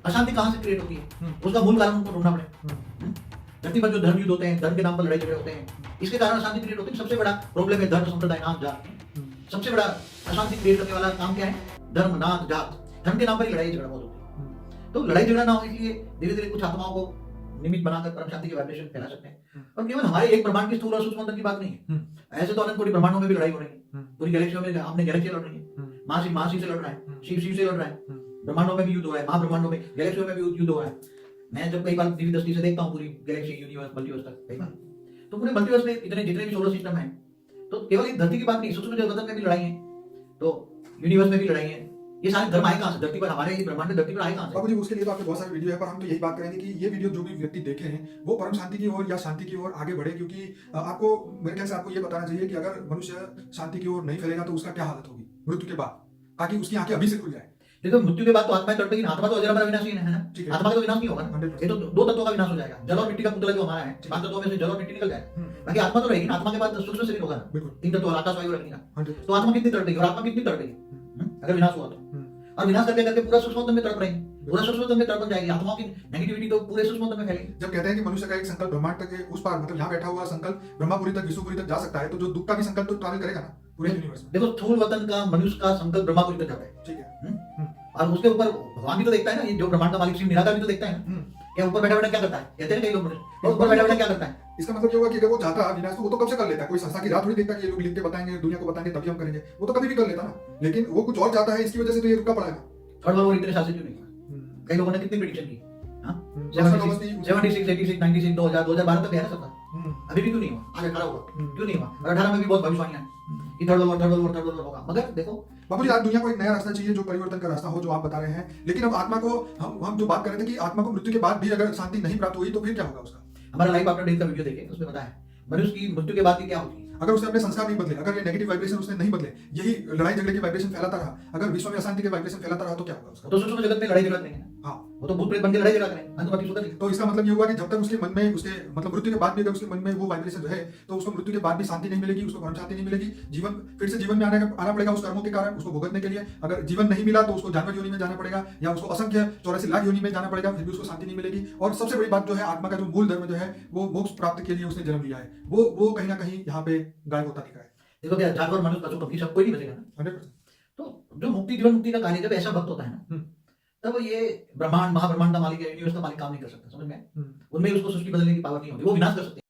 अशांति कहाँ से क्रिएट होती है, उसका मूल कारण हमको ढूंढना पड़ेगा। धरती पर जो धर्म युद्ध होते हैं, धर्म के नाम पर लड़ाई झगड़े होते हैं, इसके कारण अशांति क्रिएट होती है। सबसे बड़ा प्रॉब्लम है धर्म, संप्रदाय, नाम, जात। सबसे बड़ा अशांति क्रिएट करने वाला काम क्या है? धर्म, नाम, जात। धर्म के नाम पर ही लड़ाई झगड़ा बहुत होती है। तो लड़ाई झगड़ा ना हो इसलिए धीरे धीरे कुछ आत्माओं को निमित्त बनाकर परम शांति के वाइब्रेशन फैला सकते हैं। और केवल हमारे एक ब्रह्मांड की स्थूल और सूक्ष्म की बात नहीं है, ऐसे तो अनंत कोटि ब्रह्मांडों में भी लड़ाई हो रही है। पूरी गैलेक्सियों में आपने गैलेक्सी लड़ रही है, महाशिव से लड़ रहा है, शिव से लड़ रहा है, ब्रह्मांडों में भी युद्ध हो रहा है, महाब्रह्मांडों में, गैलेक्सियों में भी युद्ध हो रहा है। मैं जब कई बार दिव्य दृष्टि से देखता हूँ पूरी गैलेक्सी, यूनिवर्स, मल्टीवर्स तक कई बार, तो पूरे मल्टीवर्स में इतने जितने भी सोलर सिस्टम है, तो केवल एक धरती की बात नहीं, सूक्ष्म जगत में भी लड़ाई है, तो यूनिवर्स में भी लड़ाई है। ये सारे धर्म आए कहाँ से? धरती पर, हमारे ये ब्रह्मांड धरती पर आए कहाँ से? बाबू जी, उसके लिए तो आपके बहुत सारे वीडियो है, पर हम तो यही बात करेंगे कि ये वीडियो जो भी व्यक्ति देखे हैं वो परम शांति की ओर या शांति की ओर आगे बढ़े, क्योंकि आपको मेरे ख्याल से आपको ये बताना चाहिए कि अगर मनुष्य शांति की ओर नहीं फैलेगा तो उसका क्या हालत होगी मृत्यु के बाद, ताकि उसकी आंखें अभी से खुल जाए। देखो, मृत्यु के बाद तो आत्मा तड़पेगी, आत्मा तो अजर अमर अविनाशी है ना, आत्मा का तो विनाश नहीं होगा ना। 100%। ये तो दो तत्वों का विनाश हो जाएगा, जल और मिट्टी का पुतला जो हमारा है, पांच तत्वों में से जल और मिट्टी निकल जाएगा, बाकी आत्मा तो रहेगी ना। आत्मा के बाद सूक्ष्म शरीर होगा ना, तीन तत्व, आकाश, वायु, अग्नि का। तो आत्मा कितनी तड़पेगी और आत्मा कितनी तड़पेगी अगर विनाश हुआ तो? और विनाश करके करके पूरा सूक्ष्म में तड़प रहेंगे, पूरा सूक्ष्म में तड़प जाएगी, आत्माओं की नेगेटिविटी तो पूरे सूक्ष्म में फैलेगी। जब कहते हैं कि मनुष्य का एक संकल्प ब्रह्मांड तक के उस पार, मतलब यहाँ बैठा हुआ संकल्प ब्रह्मापुरी तक, विष्णुपुरी तक जा सकता है, तो जो दुख का भी संकल्प तो ट्रैवल करेगा ना पूरे यूनिवर्स में। देखो, स्थूल वतन का मनुष्य का संकल्प ब्रह्मापुरी तक जाता है, ठीक है। और उसके ऊपर भगवान भी तो देखता है ना, ये जो ब्रह्मांड का मालिक शिव निराकार भी तो देखता है ना, क्या ऊपर बैठा बैठा क्या करता है? कहते हैं कई लोग, ऊपर बैठा बैठा क्या करता है? इसका मतलब ये होगा कि अगर वो चाहता है विनाश तो वो तो कब से कर लेता है। कोई संस्था की रात थोड़ी देखता है कि ये लोग लिख के बताएंगे, दुनिया को बताएंगे तभी हम करेंगे, वो तो कभी भी कर लेता ना। लेकिन वो कुछ और चाहता है, इसकी वजह से तो ये रुका पड़ा है। थर्ड वर्ल्ड वॉर इतने साल से क्यों नहीं हुआ? कई लोगों ने कितनी प्रेडिक्शन की, 76, 86, 96, 2000, 2012 तक है ना सबका, अभी भी क्यों नहीं हुआ? आगे खड़ा हुआ क्यों नहीं हुआ? और 18 में भी बहुत भविष्यवाणियां कि थर्ड वर्ल्ड वॉर होगा, मगर देखो बाबू जी, आज दुनिया को एक नया रास्ता चाहिए, जो परिवर्तन का रास्ता हो, जो आप बता रहे हैं। लेकिन अब आत्मा को हम जो बात कर रहे थे कि आत्मा को मृत्यु के बाद भी अगर शांति नहीं प्राप्त हुई तो फिर क्या होगा उसका? हमारा लाइफ आफ्टर डेथ का वीडियो देखें, उसमें बताया मनुष्य की मृत्यु के बाद की क्या होती है। अगर उसने अपने संस्कार नहीं बदले, अगर ये नेगेटिव वाइब्रेशन उसने नहीं बदले, यही लड़ाई झगड़े की वाइब्रेशन फैलाता रहा, अगर विश्व में अशांति के वाइब्रेशन फैलाता रहा तो क्या होगा उसका? तो सूक्ष्म जगत में लड़ाई झगड़ा करेंगे ना, हाँ, वो तो भूत प्रेत बन के लड़ाई झगड़ा करेंगे, अंतवादी सुधर नहीं। तो इसका मतलब ये हुआ कि जब तक उसके मन में, उसके मतलब मृत्यु के बाद भी अगर उसके मन में वो वाइब्रेशन रहे तो उसको मृत्यु के बाद भी शांति नहीं मिलेगी, उसको परम शांति नहीं मिलेगी। जीवन फिर से जीवन में आना पड़ेगा उस कर्मों के कारण उसको भुगतने के लिए। अगर जीवन नहीं मिला तो उसको जानवर योनि में जाना पड़ेगा, या उसको असंख्य 84 लाख योनि में जाना पड़ेगा, फिर भी उसको शांति नहीं मिलेगी। और सबसे बड़ी बात जो है, आत्मा का जो मूल धर्म जो है वो मोक्ष प्राप्त के लिए उसने जन्म लिया है, वो कहीं ना कहीं यहाँ पे गायब होता दिख रहा है। देखो क्या, जानवर, मनुष्य, पशु, पक्षी सब कोई नहीं बचेगा ना। 100%। तो जो मुक्ति, जीवन मुक्ति का कार्य जब ऐसा भक्त होता है ना, तब ये ब्रह्मांड, महाब्रह्मांड का मालिक है, यूनिवर्स का मालिक काम नहीं कर सकता, समझ में? उनमें उसको सृष्टि बदलने की पावर नहीं होती, वो विनाश कर सकते हैं।